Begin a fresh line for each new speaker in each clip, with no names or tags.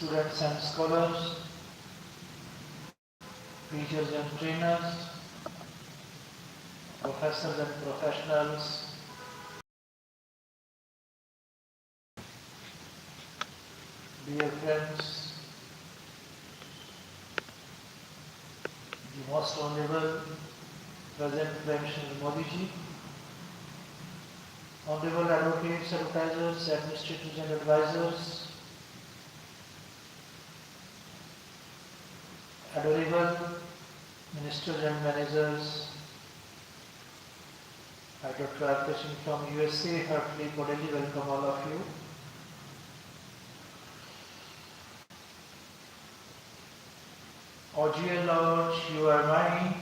students and scholars, teachers and trainers, professors and professionals, dear friends, the most honorable President Prime Minister Modi ji, honorable advocates, advertisers, administrators and advisors, adorable ministers and managers, I, Dr.RKS from USA, heartily cordially welcome all of you. O dear Lord, you are mine.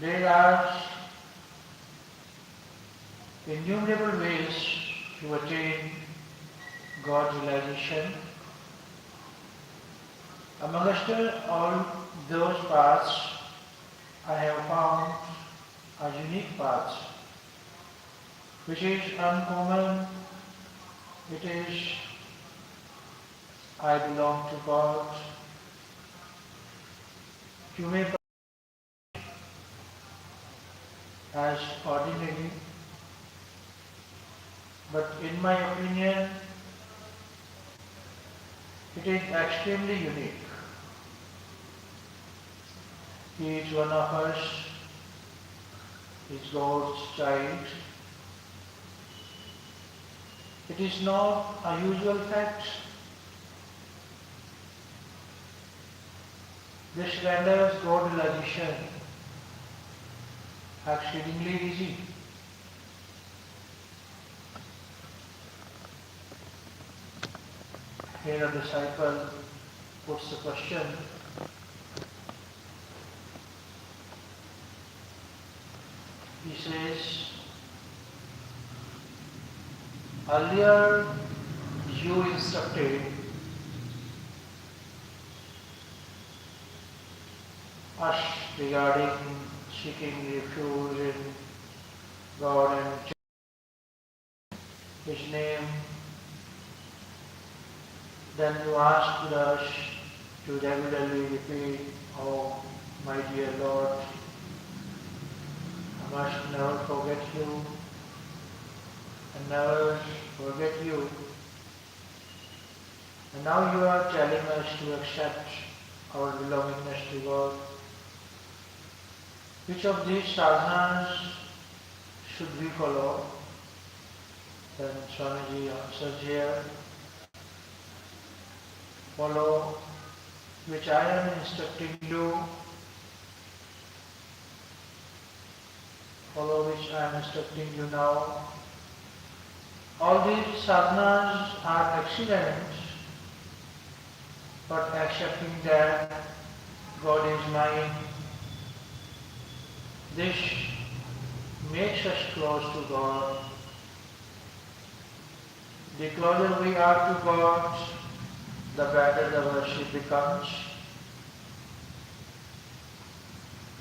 There are innumerable ways to attain God realization. Amongst all those paths, I have found a unique path, which is uncommon. It is, I belong to God. You may as ordinary, but in my opinion, it is extremely unique. Each one of us is God's child. It is not a usual fact. This renders God realization exceedingly easy. Here a disciple puts the question, he says, earlier you instructed us regarding seeking refuge in God and His name. Then you asked us to regularly repeat, oh my dear Lord, I must never forget you and never forget you. And now you are telling us to accept our belongingness to God. Which of these sadhanas should we follow? Then Swamiji answers here, follow which I am instructing you, follow which I am instructing you now. All these sadhanas are excellent, but accepting that God is mine, this makes us close to God. The closer we are to God, the better the worship becomes.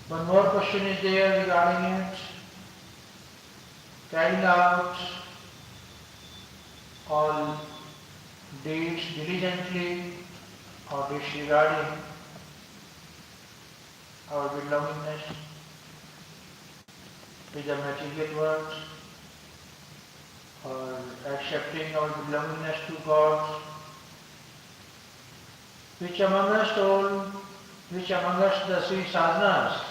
One more question is there regarding it. Carrying out all deeds diligently or disregarding our belongingness with the material world, or accepting our belongingness to God. Which among us the three sadhanas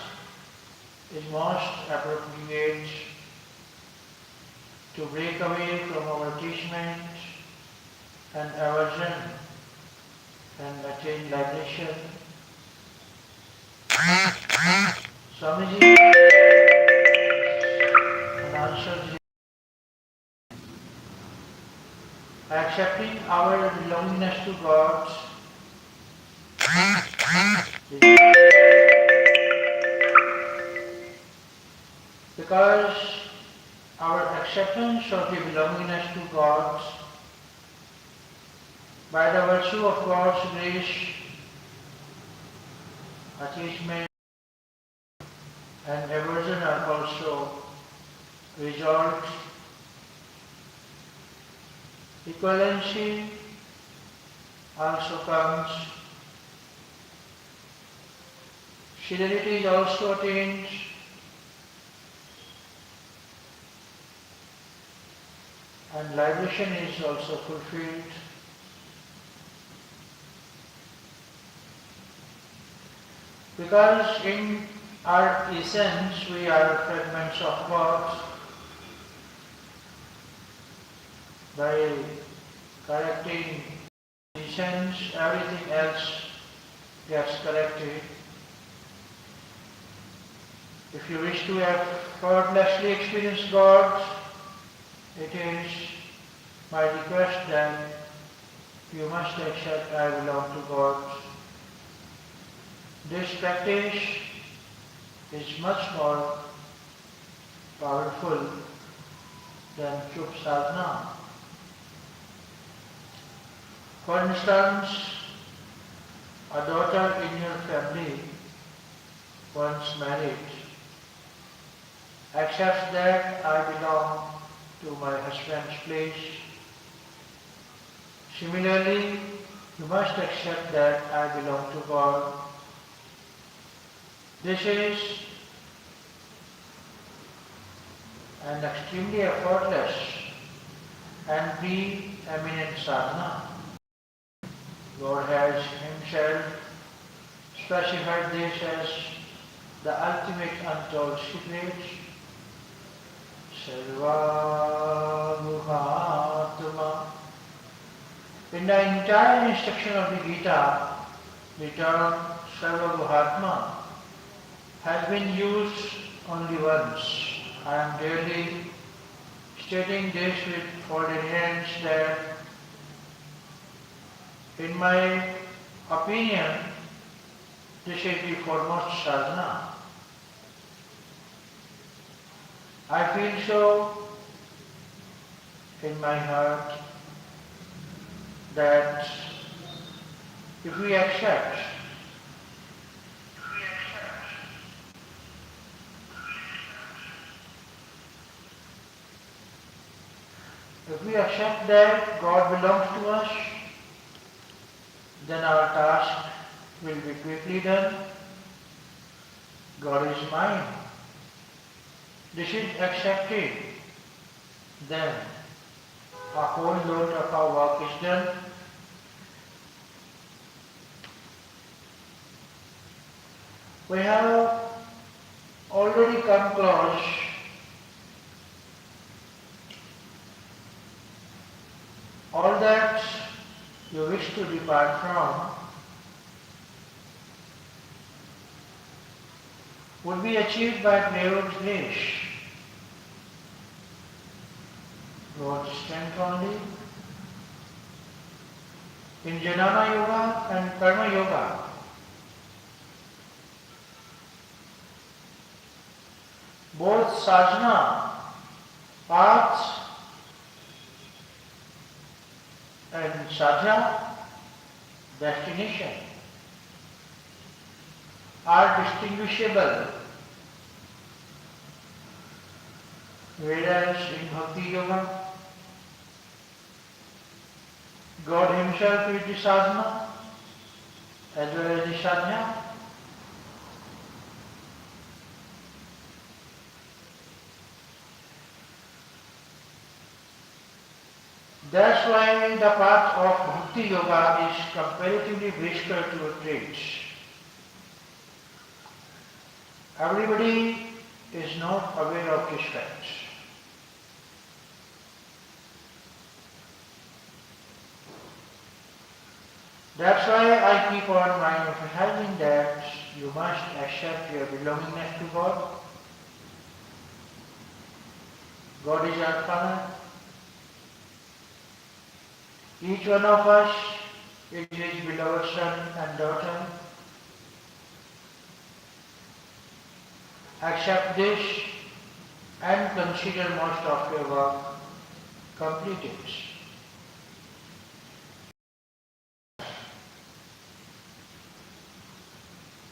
is most appropriate to break away from our attachment and aversion and attain liberation? Swamiji, an answer is accepting our belongingness to God because our acceptance of the belongingness to God by the virtue of God's grace, attachment and aversion are also resolved. Equivalency also comes. Serenity is also attained. And liberation is also fulfilled. Because in our essence we are fragments of God. By correcting essence, everything else gets corrected. If you wish to effortlessly experience God, it is my request that you must accept I belong to God. This practice is much more powerful than Chup Sadhana. For instance, a daughter in your family, once married, accepts that I belong to my husband's place. Similarly, you must accept that I belong to God. This is an extremely effortless and preeminent sadhana. God has Himself specified this as the ultimate untold secret. Sarvaguhatma. In the entire instruction of the Gita, the term Sarvaguhatma has been used only once. I am really stating this with full adherence that in my opinion, this is the foremost sadhana. I feel so in my heart that if we accept that God belongs to us, then our task will be quickly done. God is mine. This is accepted. Then a whole lot of our work is done. We have already come close. All that you wish to depart from would be achieved by God's grace, God's strength only. In Jnana Yoga and Karma Yoga, both sadhana, paths, and sadhana, destination, are distinguishable. Whereas in Bhakti Yoga, God Himself is the sadhana as well as the sadhana. That's why the path of Bhakti Yoga is comparatively brisker to retreats. Everybody is not aware of this fact. That's why I keep on emphasizing that you must accept your belongingness to God. God is our Father. Each one of us is His beloved son and daughter. Accept this and consider most of your work completed.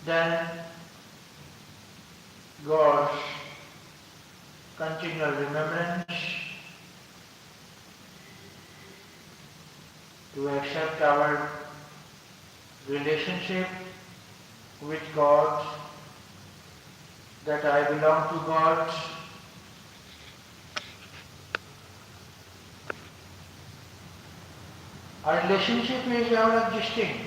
Then God's continual remembrance, to accept our relationship with God, that I belong to God. Our relationship is ever existing.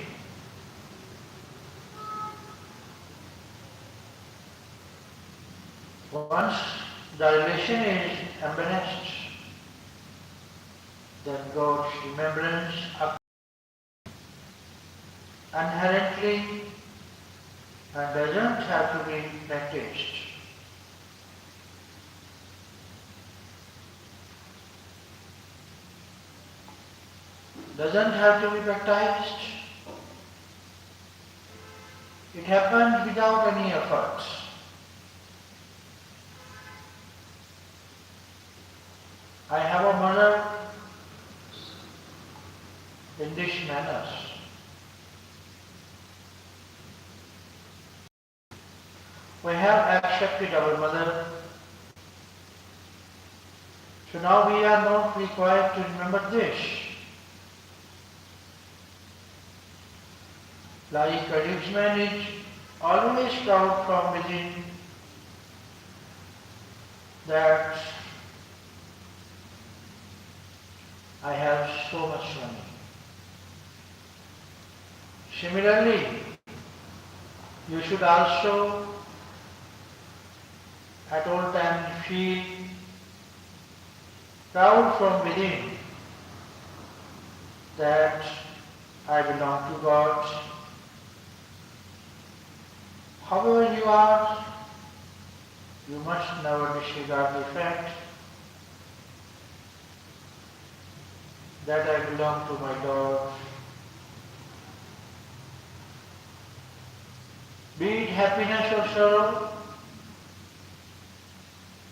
Once the relation is embarrassed, then God's remembrance inherently and doesn't have to be practiced. Doesn't have to be practiced. It happens without any effort. I have a mother in this manner. We have accepted our mother, so now we are not required to remember this. Like a rich man is always proud from within that I have so much money. Similarly, you should also at all times feel proud from within that I belong to God. However you are, you must never disregard the fact that I belong to my Lord. Be it happiness or sorrow,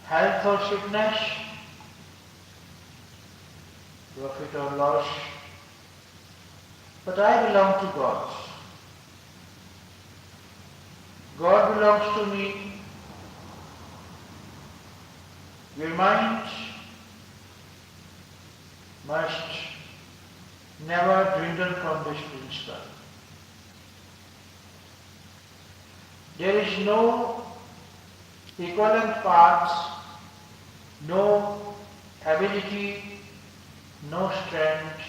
health or sickness, profit or loss, but I belong to God. God belongs to me. Your mind must never dwindle from this principle. There is no equivalent paths, no ability, no strength,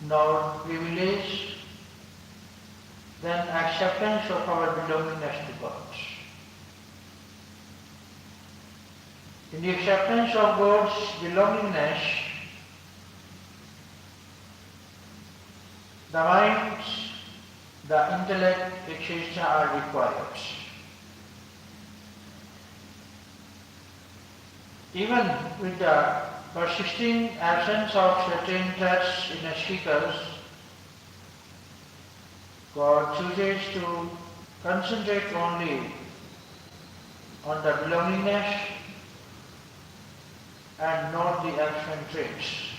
nor privilege than acceptance of our belongingness to God. In the acceptance of God's belongingness, the mind, the intellect, etc. are required. Even with the persisting absence of certain traits in the seekers, God chooses to concentrate only on the belongingness and not the absent traits.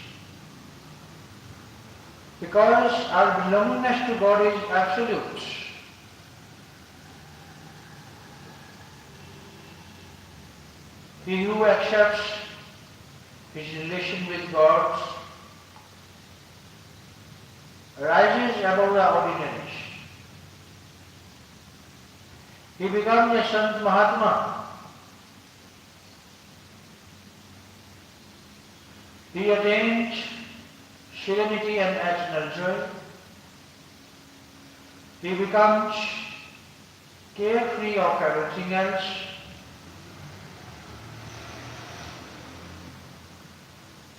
Because our belongingness to God is absolute. He who accepts his relation with God rises above the ordinaries. He becomes a Sant Mahatma. He attains serenity and eternal joy. He becomes carefree of everything else.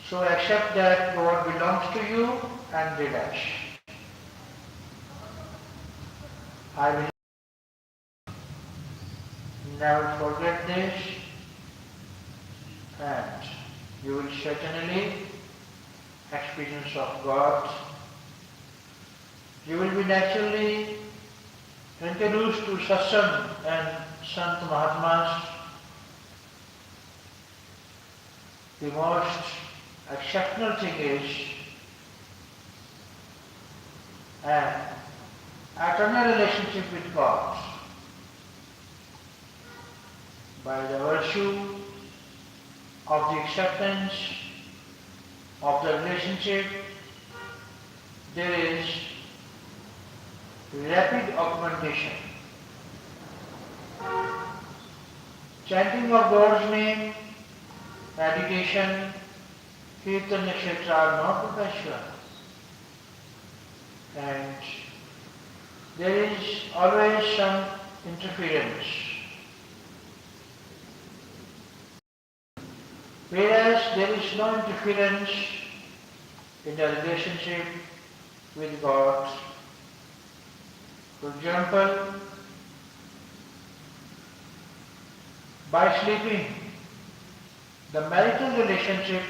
So accept that God belongs to you and relax. I will never forget this, and you will certainly experience of God. You will be naturally introduced to Satsang and Sant Mahatmas. The most exceptional thing is an eternal relationship with God. By the virtue of the acceptance of the relationship, there is rapid augmentation. Chanting of God's name, meditation, kirtan, etc. are not perpetual. And there is always some interference. Whereas there is no interference in the relationship with God. For example, by sleeping, the marital relationship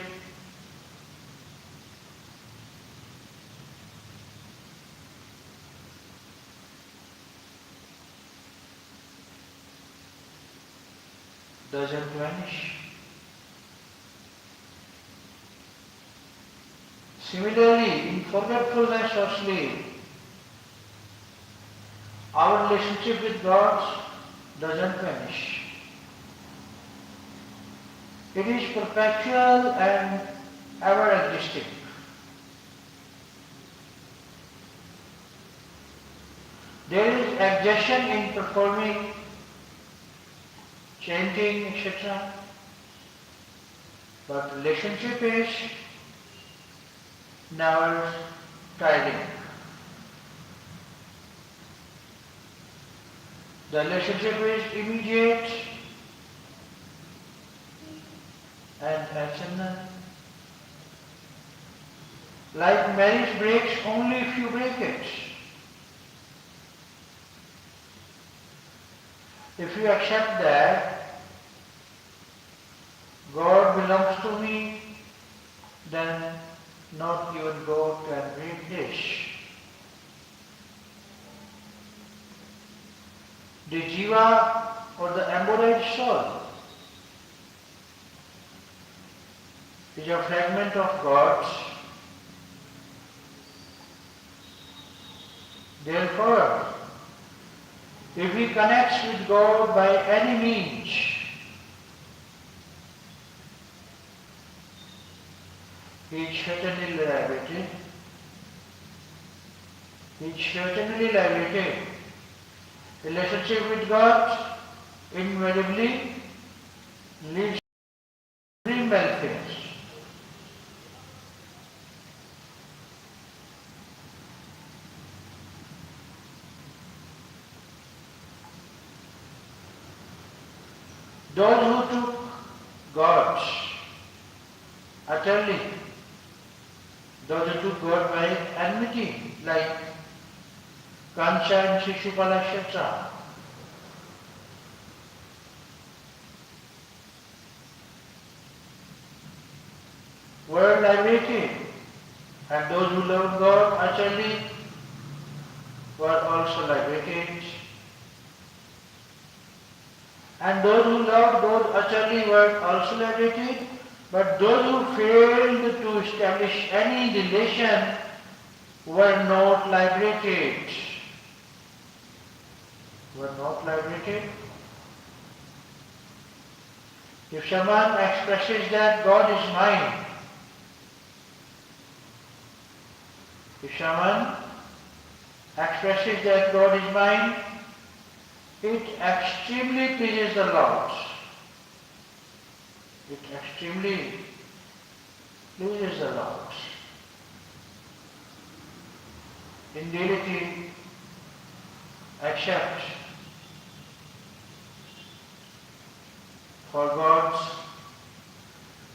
doesn't vanish. Similarly, in forgetfulness of sleep, our relationship with God doesn't vanish. It is perpetual and ever existing. There is exhaustion in performing chanting, etc. But relationship is never tiring. The relationship is immediate and eternal. Like marriage breaks only if you break it. If you accept that God belongs to me, then not even God can break this. The jiva or the embodied soul is a fragment of God. Therefore, if he connects with God by any means, he is certainly liberated. He is certainly liberated. Relationship with God invariably leads to extreme welfare. Those who took God utterly, those who took God by enmity, like Kansa and Shishupala, etc., were liberated, and those who loved God utterly were also liberated. And those who loved God utterly were also liberated, but those who failed to establish any relation were not liberated. Were not liberated. If someone expresses that God is mine, if someone expresses that God is mine, it extremely pleases the Lord. It extremely pleases the Lord. In reality, except for God,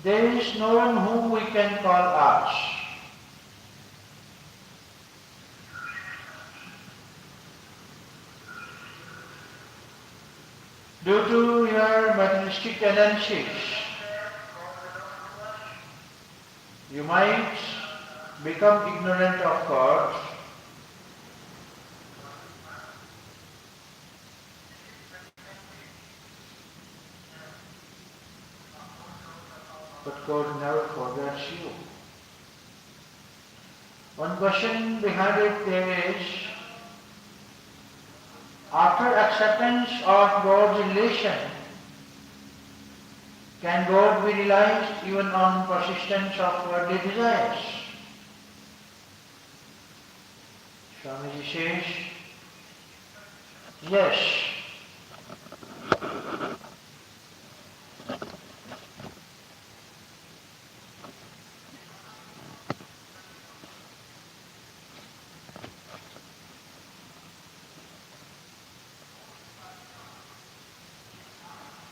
there is no one whom we can call ours. Due to your materialistic tendencies, you might become ignorant of God, but God never forgets you. One question behind it there is, after acceptance of God's relation, can God be realized even on persistence of worldly desires? Swamiji says, Yes,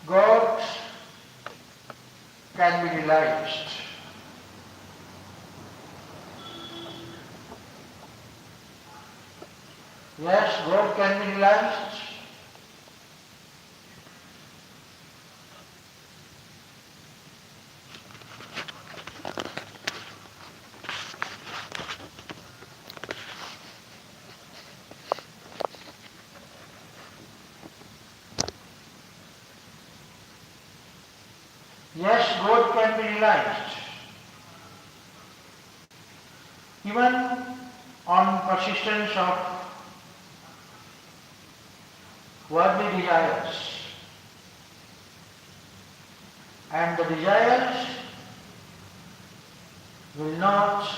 God can be realized. Yes, God can be realized. Yes, God can be realized. Even on persistence of worldly desires. And the desires will not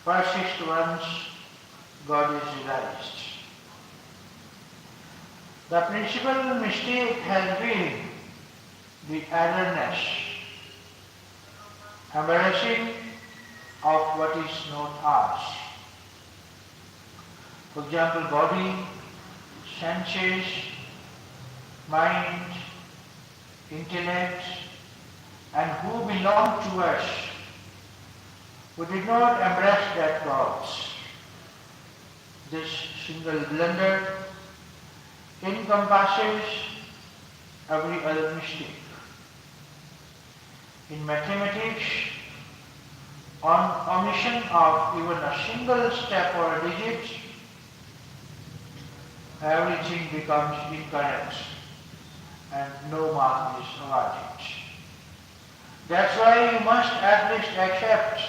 persist once God is realized. The principal mistake has been the awareness, embarrassing of what is not ours. For example, body, senses, mind, intellect, and who belong to us, who did not embrace that gods. This single blunder encompasses every other mistake. In mathematics, on omission of even a single step or a digit, everything becomes incorrect and no mark is awarded. That's why you must at least accept,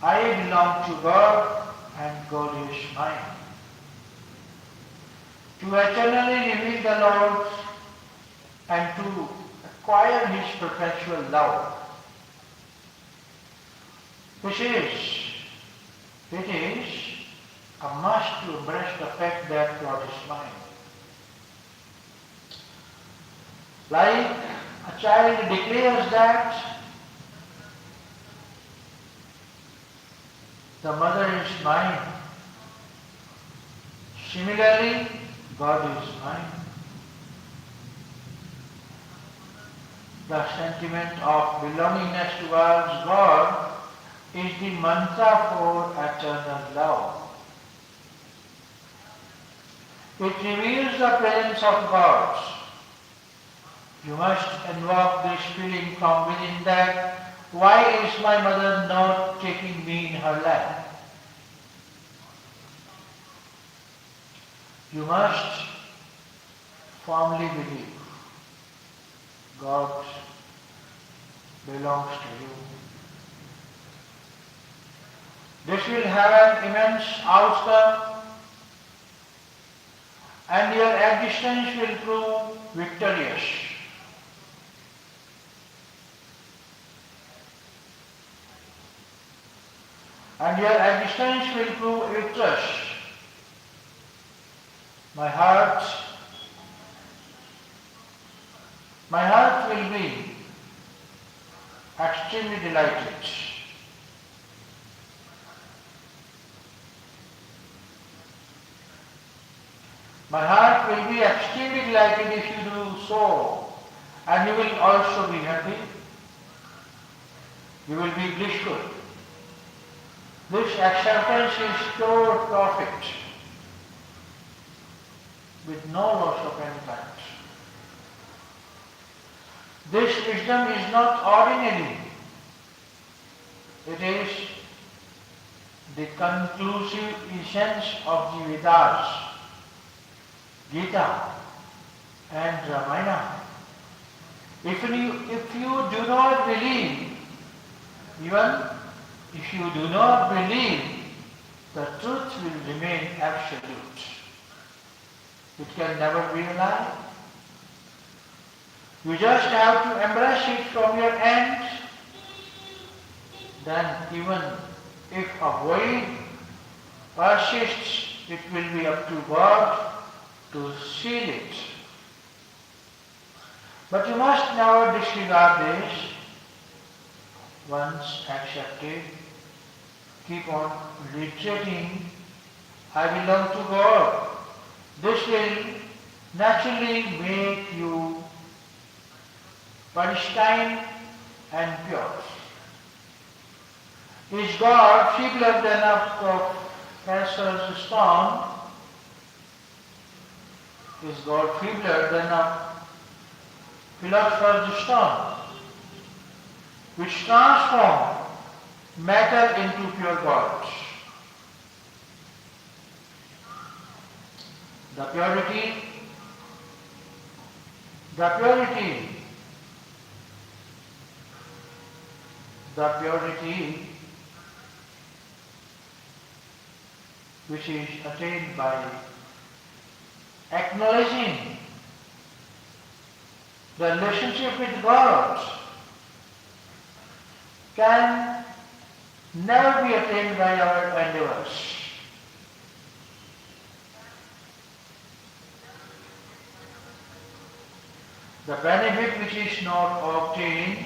I belong to God and God is mine. To eternally reveal the Lord and to acquire His perpetual love. It is a must to embrace the fact that God is mine. Like a child declares that the mother is mine. Similarly, God is mine. The sentiment of belongingness towards God is the mantra for eternal love. It reveals the presence of God. You must invoke this feeling from within that, why is my mother not taking me in her lap? You must firmly believe God belongs to you. This will have an immense outcome and your existence will prove victorious. And your existence will prove victorious. My heart will be extremely delighted. My heart will be extremely delighted if you do so, and you will also be happy. You will be blissful. This acceptance is pure profit, with no loss of any kind. This wisdom is not ordinary. It is the conclusive essence of the Vedas, Gita and Ramayana. If you do not believe, even if you do not believe, the truth will remain absolute. It can never be a lie. You just have to embrace it from your end. Then even if a void persists, it will be up to God to seal it. But you must never disregard this. Once accepted, keep on reiterating, I belong to God. This will naturally make you pristine and pure. Is God feebler than a professor's stone? Is God feebler than a philosopher's stone, which transform matter into pure gods? The purity, the purity, the purity which is attained by acknowledging the relationship with God can never be attained by our endeavors. The benefit which is not obtained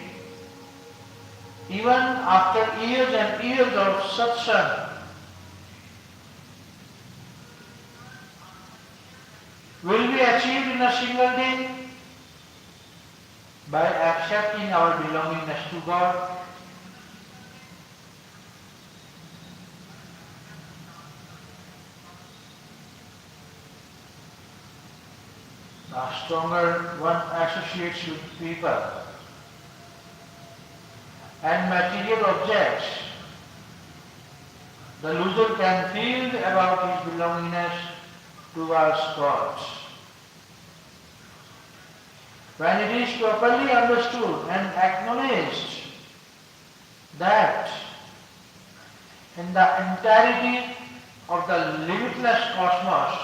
even after years and years of satsang will be achieved in a single day by accepting our belongingness to God. The stronger one associates with people and material objects, the loser can feel about his belongingness towards God. When it is properly understood and acknowledged that in the entirety of the limitless cosmos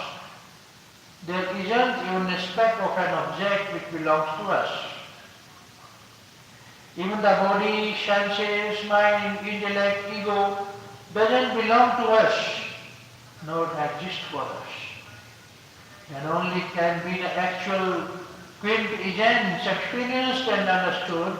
there isn't even a speck of an object which belongs to us. Even the body, senses, mind, intellect, ego doesn't belong to us, nor exist for us. And only can be the actual quintessence experienced and understood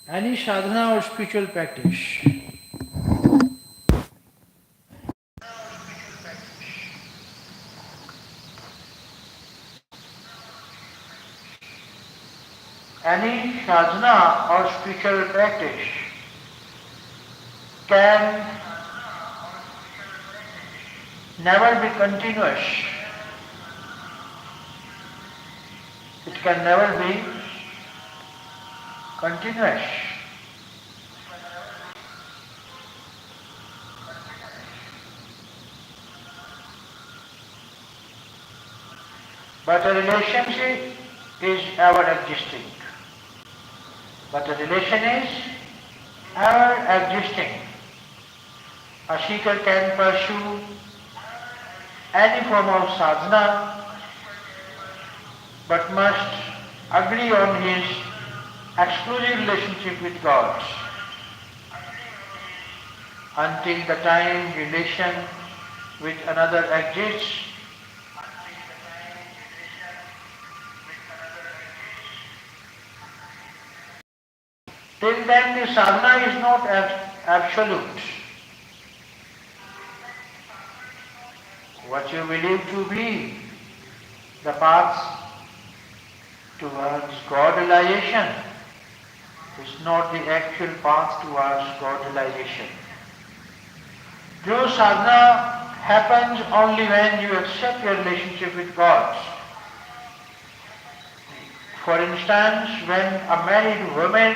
Any sadhana or spiritual practice. Any sadhana or spiritual practice can never be continuous. It can never be continuous. But a relationship is ever existing. But the relation is ever existing. A seeker can pursue any form of sadhana, but must agree on his exclusive relationship with God. Until the time relation with another exists, till then the sadhana is not absolute. What you believe to be the path towards God realization is not the actual path towards God realization. True sadhana happens only when you accept your relationship with God. For instance, when a married woman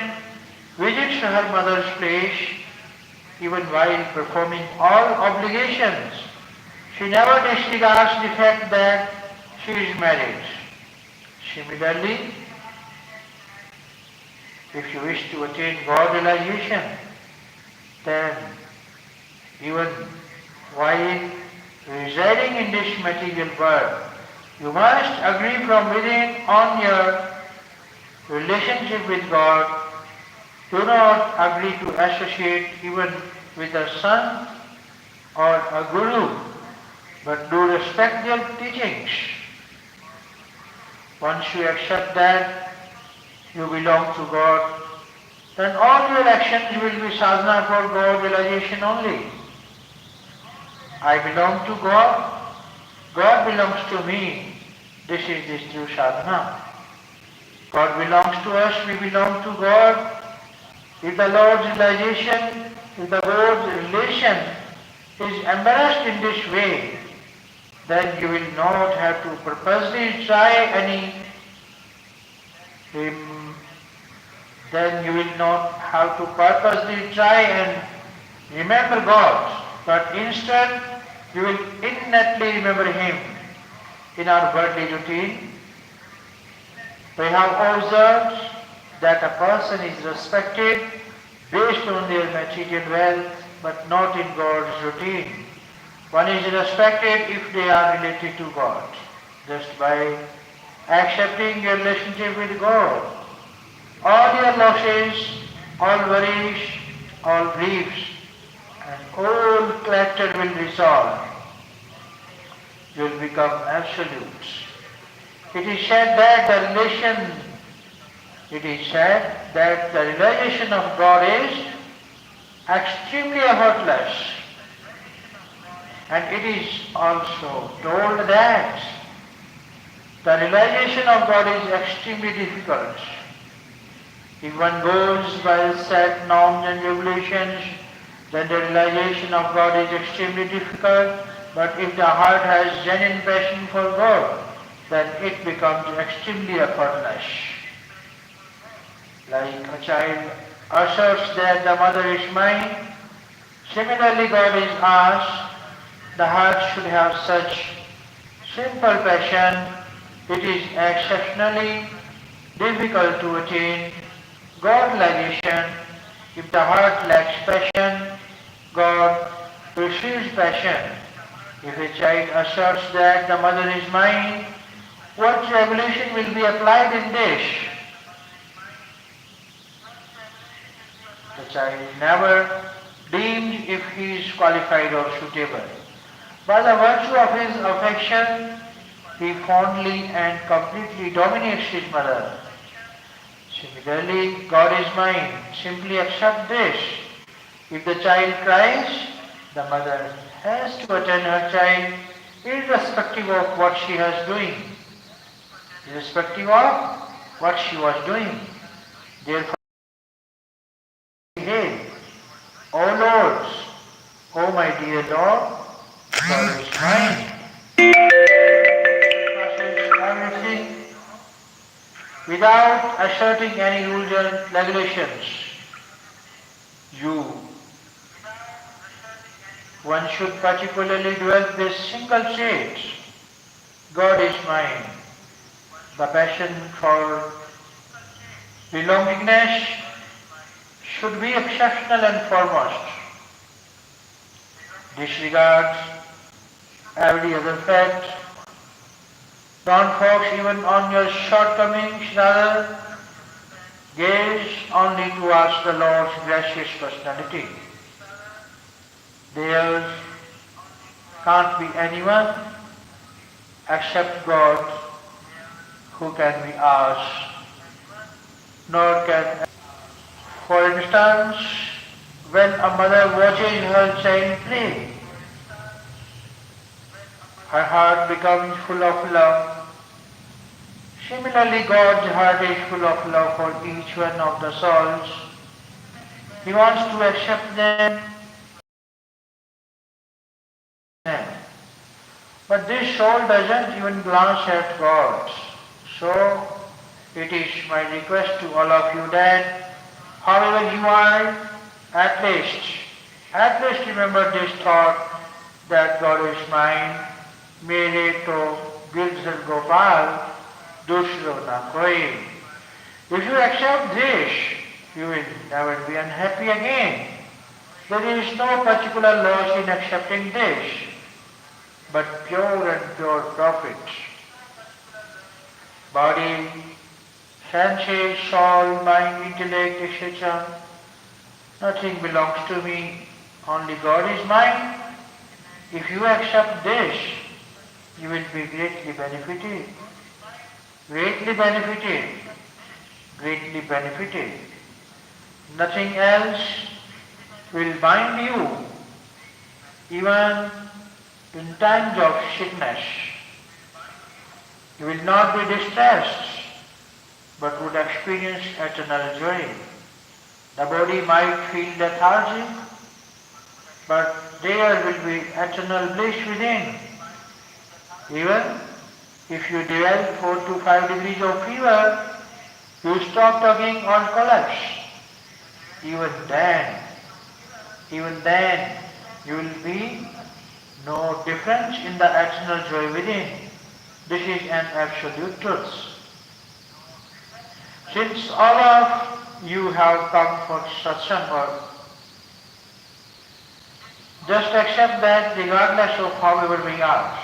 visits her mother's place, even while performing all obligations, she never disregards the fact that she is married. Similarly, if you wish to attain God realization, then even while residing in this material world, you must agree from within on your relationship with God. Do not agree to associate even with a son or a guru, but do respect their teachings. Once you accept that you belong to God, then all your actions will be sadhana for God realization only. I belong to God, God belongs to me. This is the true sadhana. God belongs to us, we belong to God. If the Lord's realization, if the Lord's relation is embarrassed in this way, then you will not have to purposely try then you will not have to purposely try and remember God, but instead you will innately remember Him. In our worldly routine, we have observed that a person is respected based on their material wealth, but not in God's routine. One is respected if they are related to God, just by accepting your relationship with God. All your losses, all worries, all griefs, and all clutter will dissolve. You will become absolute. It is said that the realization of God is extremely effortless. And it is also told that the realization of God is extremely difficult. If one goes by set norms and regulations, then the realization of God is extremely difficult. But if the heart has genuine passion for God, then it becomes extremely effortless. Like a child asserts that the mother is mine, similarly God is ours. The heart should have such simple passion. It is exceptionally difficult to attain God realization. If the heart lacks passion, God receives passion. If a child asserts that the mother is mine, what regulation will be applied in this? The child never deems if he is qualified or suitable. By the virtue of his affection, he fondly and completely dominates his mother. Similarly, God is mine. Simply accept this. If the child cries, the mother has to attend her child irrespective of what she was doing. Irrespective of what she was doing. Therefore, hail, O Lords, O my dear Lord, God is mine. Everything without asserting any rules and regulations. One should particularly develop this single trait. God is mine. The passion for belongingness should be exceptional and foremost. Disregard every other fact. Don't focus even on your shortcomings, rather gaze only towards the Lord's gracious personality. There can't be anyone except God who can be asked, nor can. For instance, when a mother watches her child play, her heart becomes full of love. Similarly, God's heart is full of love for each one of the souls. He wants to accept them. But this soul doesn't even glance at God. So, it is my request to all of you that, however you are, at least remember this thought that God is mine. Mere to Girzal Gopal, Dusro na koi. If you accept this, you will never be unhappy again. There is no particular loss in accepting this, but pure and pure profit. Body, senses, soul, mind, intellect, etc. Nothing belongs to me, only God is mine. If you accept this, you will be greatly benefited. Greatly benefited. Greatly benefited. Nothing else will bind you, even in times of sickness. You will not be distressed, but would experience eternal joy. The body might feel lethargic, but there will be eternal bliss within. Even if you develop 4 to 5 degrees of fever, you stop talking or collapse. Even then, you will be no difference in the eternal joy within. This is an absolute truth. Since all of you have come for satsang, just accept that regardless of however we are.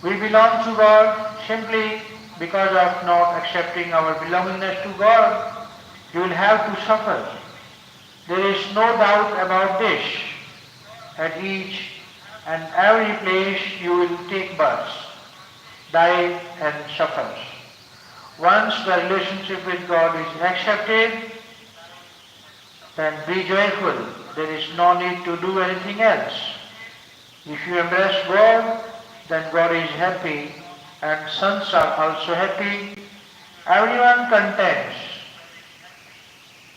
We belong to God simply because of not accepting our belongingness to God. You will have to suffer. There is no doubt about this. At each and every place you will take birth, die and suffer. Once the relationship with God is accepted, then be joyful. There is no need to do anything else. If you embrace God, then God is happy and sons are also happy. Everyone contents.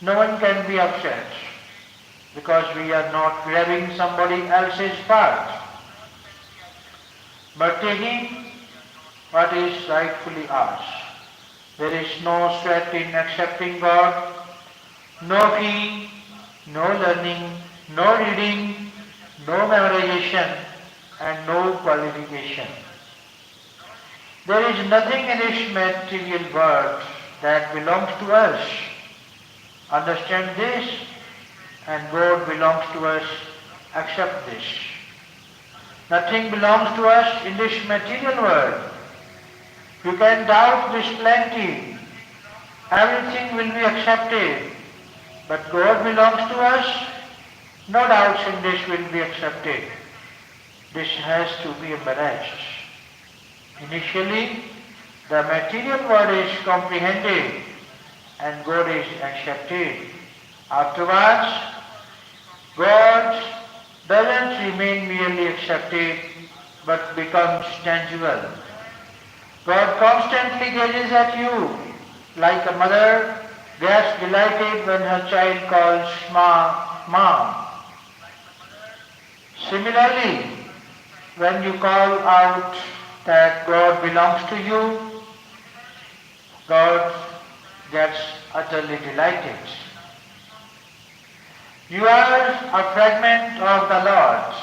No one can be upset because we are not grabbing somebody else's part, but taking what is rightfully ours. There is no sweat in accepting God, no fee, no learning, no reading, no memorization, and no qualification. There is nothing in this material world that belongs to us. Understand this, and God belongs to us. Accept this. Nothing belongs to us in this material world. You can doubt this plenty. Everything will be accepted. But God belongs to us. No doubts in this will be accepted. This has to be embraced. Initially, The material world is comprehended and God is accepted. Afterwards, God doesn't remain merely accepted but becomes tangible. God constantly gazes at you like a mother gets delighted when her child calls Mom. Similarly, when you call out that God belongs to you, God gets utterly delighted. You are a fragment of the Lord.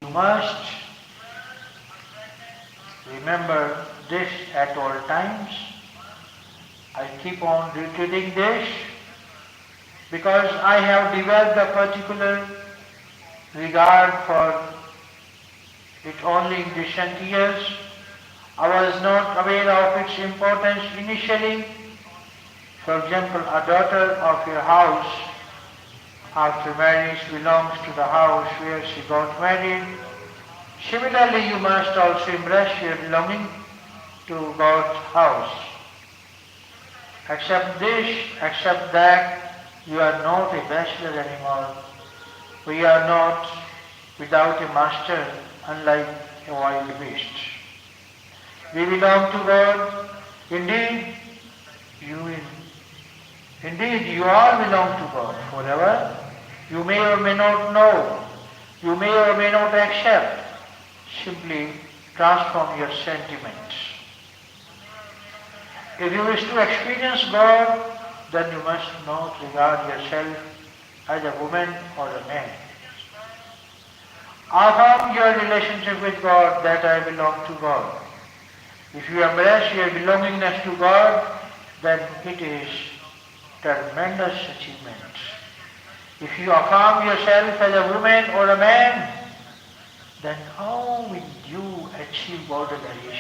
You must remember this at all times. I keep on repeating this because I have developed a particular regard for it only in recent years. I was not aware of its importance initially. For example, a daughter of your house after marriage belongs to the house where she got married. Similarly, you must also embrace your belonging to God's house. Accept this, accept that, you are not a bachelor anymore. We are not without a master, unlike a wild beast. We belong to God. Indeed, you all belong to God forever. You may or may not know. You may or may not accept. Simply transform your sentiments. If you wish to experience God, then you must not regard yourself as a woman or a man. Affirm your relationship with God that I belong to God. If you embrace your belongingness to God, then it is tremendous achievement. If you affirm yourself as a woman or a man, then how will you achieve borderline?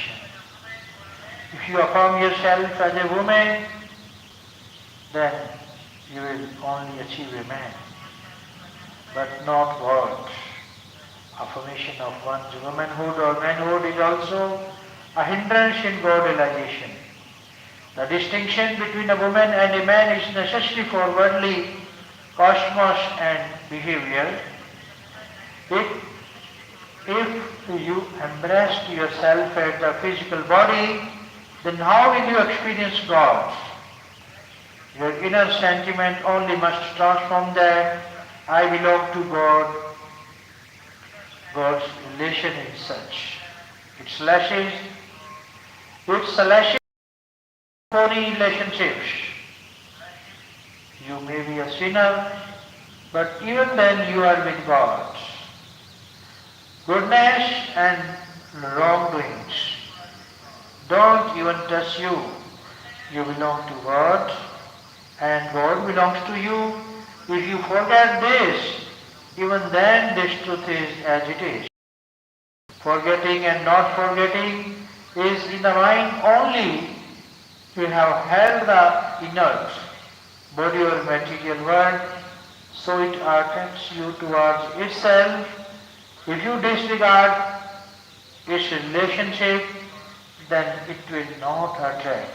If you affirm yourself as a woman, then you will only achieve a man, but not God. Affirmation of one's womanhood or manhood is also a hindrance in God realization. The distinction between a woman and a man is necessary for worldly cosmos and behavior. If you embrace yourself as the physical body, then how will you experience God? Your inner sentiment only must transform that I belong to God. God's relation is such. It slashes phony relationships. You may be a sinner, but even then you are with God. Goodness and wrongdoings don't even touch you. You belong to God and God belongs to you. If you forget this, even then this truth is as it is. Forgetting and not forgetting is in the mind only. You have held the inert body or material world, so it attracts you towards itself. If you disregard its relationship, then it will not attract.